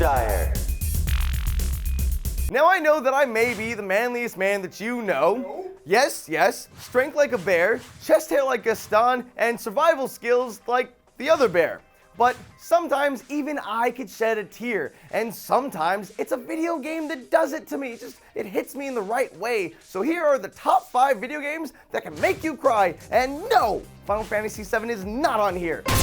Shire. Now I know that I may be the manliest man that you know. Yes, strength like a bear, chest hair like Gaston, and survival skills like the other bear. But sometimes even I could shed a tear, and sometimes it's a video game that does it to me. It hits me in the right way. So here are the top 5 video games that can make you cry. And no, Final Fantasy VII is not on here. 5.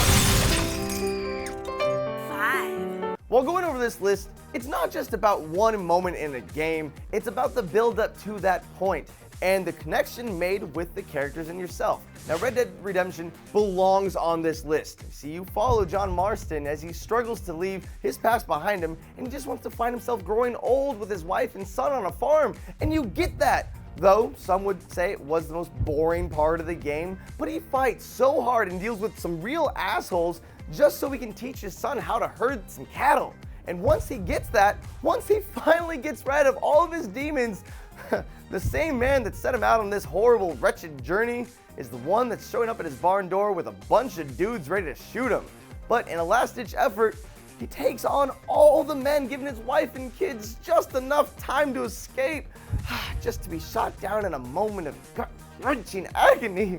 While going over this list, it's not just about one moment in a game, it's about the build up to that point and the connection made with the characters and yourself. Now, Red Dead Redemption belongs on this list. See, you follow John Marston as he struggles to leave his past behind him, and he just wants to find himself growing old with his wife and son on a farm, and you get that. Though, some would say it was the most boring part of the game, but he fights so hard and deals with some real assholes just so he can teach his son how to herd some cattle. And once he finally gets rid of all of his demons, the same man that set him out on this horrible, wretched journey is the one that's showing up at his barn door with a bunch of dudes ready to shoot him. But in a last-ditch effort, he takes on all the men, giving his wife and kids just enough time to escape, just to be shot down in a moment of gut-wrenching agony.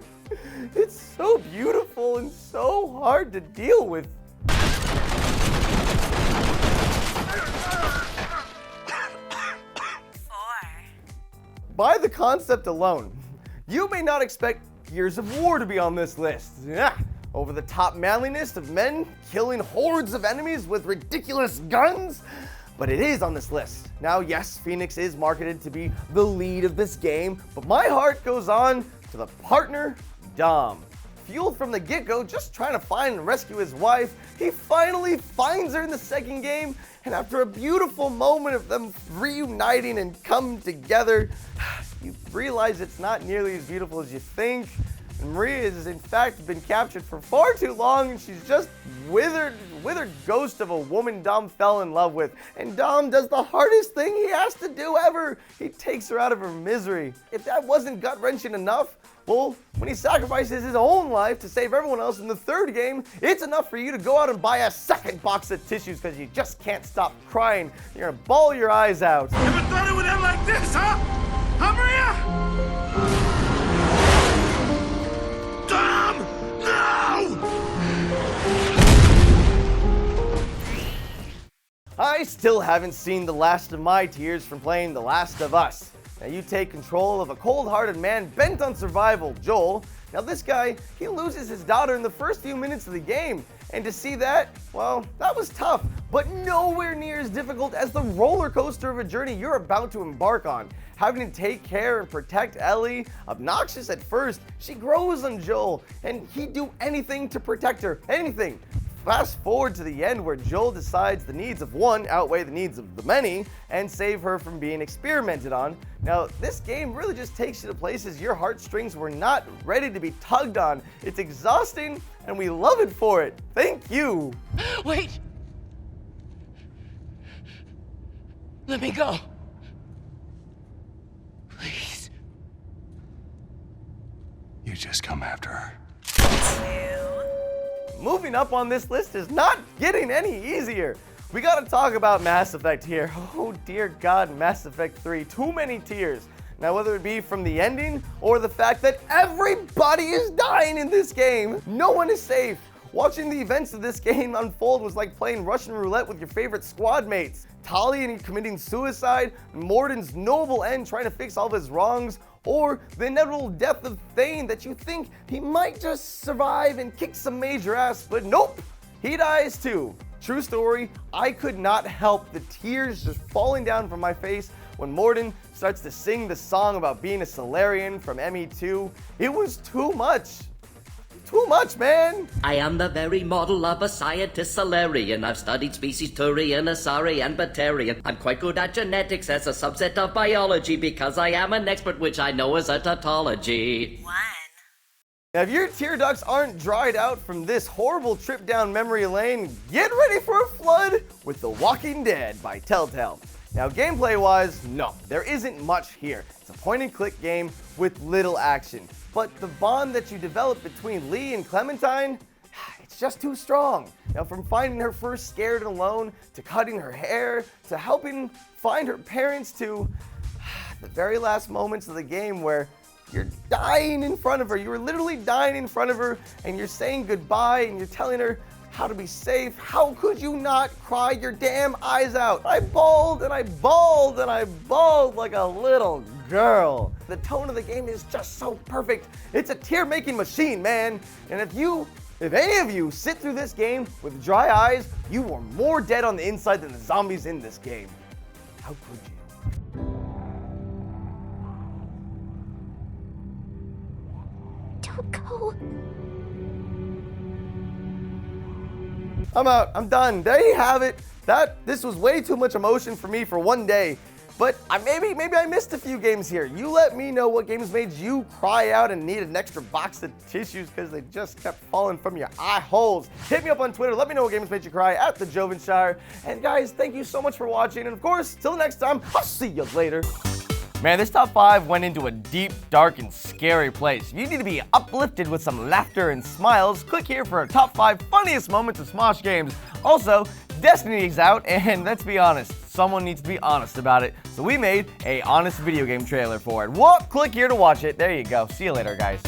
It's so beautiful and so hard to deal with. By the concept alone, you may not expect Gears of War to be on this list. Over the top manliness of men killing hordes of enemies with ridiculous guns, but it is on this list. Now, yes, Phoenix is marketed to be the lead of this game, but my heart goes on to the partner, Dom. Fueled from the get-go, just trying to find and rescue his wife, he finally finds her in the second game, and after a beautiful moment of them reuniting and come together, you realize it's not nearly as beautiful as you think. And Maria has in fact been captured for far too long, and she's just withered ghost of a woman Dom fell in love with. And Dom does the hardest thing he has to do ever. He takes her out of her misery. If that wasn't gut-wrenching enough, well, when he sacrifices his own life to save everyone else in the third game, it's enough for you to go out and buy a second box of tissues because you just can't stop crying. You're gonna bawl your eyes out. Never thought it would end like this, huh? Huh, Maria? Dom! No! I still haven't seen the last of my tears from playing The Last of Us. Now you take control of a cold-hearted man bent on survival, Joel. Now this guy, he loses his daughter in the first few minutes of the game. And to see that, well, that was tough, but nowhere near as difficult as the roller coaster of a journey you're about to embark on. Having to take care and protect Ellie, obnoxious at first, she grows on Joel, and he'd do anything to protect her, anything. Fast forward to the end where Joel decides the needs of one outweigh the needs of the many and save her from being experimented on. Now, this game really just takes you to places your heartstrings were not ready to be tugged on. It's exhausting, and we love it for it. Thank you. Wait! Let me go. Please. You just come after her. 2. Moving up on this list is not getting any easier. We gotta talk about Mass Effect here. Oh dear God, Mass Effect 3, too many tears. Now whether it be from the ending or the fact that everybody is dying in this game, no one is safe. Watching the events of this game unfold was like playing Russian roulette with your favorite squad mates. Talion committing suicide, Morden's noble end trying to fix all of his wrongs, or the inevitable death of Thane that you think he might just survive and kick some major ass, but nope, he dies too. True story, I could not help the tears just falling down from my face when Morden starts to sing the song about being a Solarian from ME2. It was too much. Too much, man! I am the very model of a scientist Solarian. I've studied species Turian, Asari, and Batarian. I'm quite good at genetics as a subset of biology because I am an expert, which I know is a tautology. 1. Now, if your tear ducts aren't dried out from this horrible trip down memory lane, get ready for a flood with The Walking Dead by Telltale. Now, gameplay-wise, no, there isn't much here. It's a point-and-click game with little action. But the bond that you develop between Lee and Clementine, it's just too strong. Now, from finding her first scared and alone, to cutting her hair, to helping find her parents, to the very last moments of the game where you're dying in front of her. You were literally dying in front of her, and you're saying goodbye, and you're telling her how to be safe. How could you not cry your damn eyes out? I bawled and I bawled and I bawled like a little girl. The tone of the game is just so perfect. It's a tear-making machine, man. And if any of you sit through this game with dry eyes, you are more dead on the inside than the zombies in this game. How could you? Don't go. I'm out. I'm done. There you have it. This was way too much emotion for me for one day. But maybe I missed a few games here. You let me know what games made you cry out and need an extra box of tissues because they just kept falling from your eye holes. Hit me up on Twitter. Let me know what games made you cry at the Jovenshire. And guys, thank you so much for watching. And of course, till the next time, I'll see you later. Man, this top 5 went into a deep, dark, and scary place. If you need to be uplifted with some laughter and smiles, click here for our top 5 funniest moments of Smosh games. Also, Destiny is out, and let's be honest, someone needs to be honest about it. So we made a honest video game trailer for it. Well, click here to watch it. There you go. See you later, guys.